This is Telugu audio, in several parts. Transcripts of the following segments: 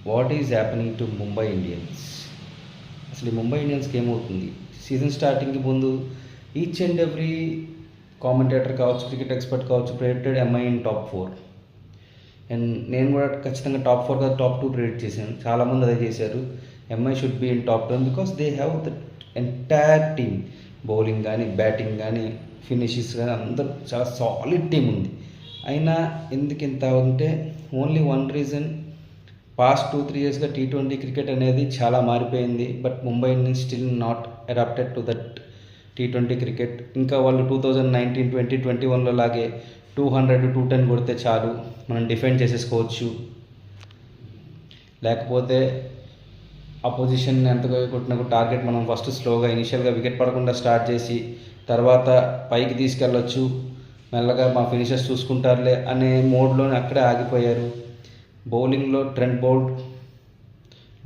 What is happening to Mumbai Indians? అసలు ఈ ముంబై ఇండియన్స్కి ఏమవుతుంది? సీజన్ స్టార్టింగ్కి ముందు ఈచ్ అండ్ ఎవ్రీ కామెంటేటర్ కావచ్చు, క్రికెట్ ఎక్స్పర్ట్ కావచ్చు, predicted MI in top 4. And నేను కూడా ఖచ్చితంగా టాప్ 4 కాదు టాప్ 2 ప్రెడిక్ట్ చేశాను. చాలామంది అదే చేశారు. MI should be in top 10 because they have the entire team. Bowling కానీ, బ్యాటింగ్ కానీ, ఫినిషెస్ కానీ అందరూ చాలా సాలిడ్ టీం ఉంది. అయినా ఎందుకు ఇంత ఉంటే ఓన్లీ వన్ రీజన్, పాస్ట్ 2-3 ఇయర్స్గా T20 క్రికెట్ అనేది చాలా మారిపోయింది. But Mumbai Indians still not adapted to that T20 cricket. ఇంకా వాళ్ళు 2019, 20, 21లో లాగే 200, 210 కొడితే చాలు, మనం డిఫెండ్ చేసేసుకోవచ్చు. లేకపోతే అపోజిషన్ ఎంతగా కొట్టినా టార్గెట్ మనం ఫస్ట్ స్లోగా ఇనిషియల్గా వికెట్ పడకుండా స్టార్ట్ చేసి తర్వాత పైకి తీసుకెళ్ళొచ్చు, మెల్లగా మా ఫినిషర్స్ చూసుకుంటారులే అనే మోడ్లోనే అక్కడే ఆగిపోయారు. బౌలింగ్లో ట్రెంట్ బౌల్ట్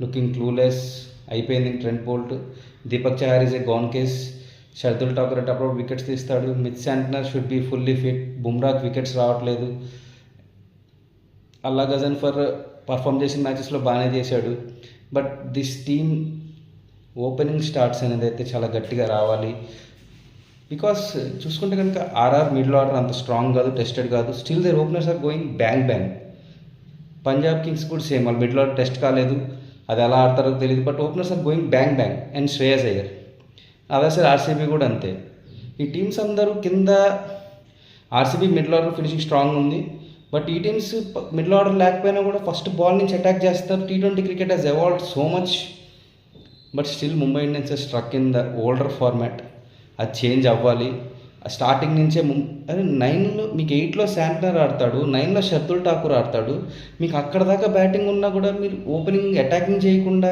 లుకింగ్ క్లూలెస్ అయిపోయింది. Trent Boult, Deepak Chahar is a gone case. Shardul Thakur అప్పుడు వికెట్స్ తీస్తాడు. Mitch Santner should be fully fit. బుమ్రాకి వికెట్స్ రావట్లేదు. అల్లా గజన్ఫర్ పర్ఫామ్ చేసిన మ్యాచెస్లో బాగానే చేశాడు. But this team opening starts అనేది అయితే చాలా గట్టిగా రావాలి. బికాస్ చూసుకుంటే కనుక ఆర్ఆర్ మిడిల్ ఆర్డర్ అంత స్ట్రాంగ్ కాదు, టెస్టెడ్ కాదు. Still there openers are going bang bang. Punjab Kings కూడా సేమ్, వాళ్ళు మిడిల్ ఆర్డర్ టెస్ట్ కాలేదు, అది ఎలా ఆడతారో తెలియదు. But openers are going bang bang. And Shreyas Iyer, అదే సార్ ఆర్సీబీ కూడా అంతే. ఈ టీమ్స్ అందరూ కింద, RCB middle order finishing strong ఉంది. బట్ ఈ టీమ్స్ మిడిల్ ఆర్డర్ లేకపోయినా కూడా ఫస్ట్ బాల్ నుంచి అటాక్ చేస్తారు. T20 cricket has evolved so much. But still Mumbai Indians struck in the older format. అది చేంజ్ అవ్వాలి. స్టార్టింగ్ నుంచే అదే 9లో మీకు 8లో శాంట్నర్ ఆడతాడు, 9లో షర్దుల్ ఠాకూర్ ఆడతాడు. మీకు అక్కడ దాకా బ్యాటింగ్ ఉన్నా కూడా మీరు ఓపెనింగ్ అటాకింగ్ చేయకుండా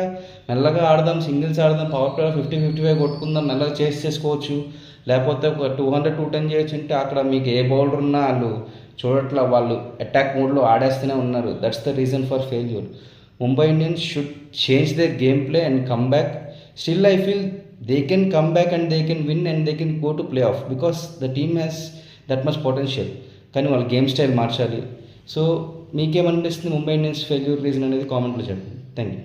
మెల్లగా ఆడదాం, సింగిల్స్ ఆడదాం, పవర్ ప్లే 50-55 కొట్టుకుందాం, మెల్లగా చేసుకోవచ్చు, లేకపోతే ఒక 200, 210 చేయొచ్చు అంటే అక్కడ మీకు ఏ బౌలర్ ఉన్నా వాళ్ళు చూడట్లా, వాళ్ళు అటాక్ మోడ్లో ఆడేస్తూనే ఉన్నారు. That's the reason for failure. Mumbai Indians should change their game play and come back. Still I feel they can come back and they can win and they can go to playoff because the team has that much potential. కానీ వాళ్ళ గేమ్ స్టైల్ మార్చాలి. సో మీకేమనిపిస్తుంది ముంబై ఇండియన్స్ ఫెయిల్యూర్ రీజన్ అనేది కామెంట్లో చెప్పండి. Thank you.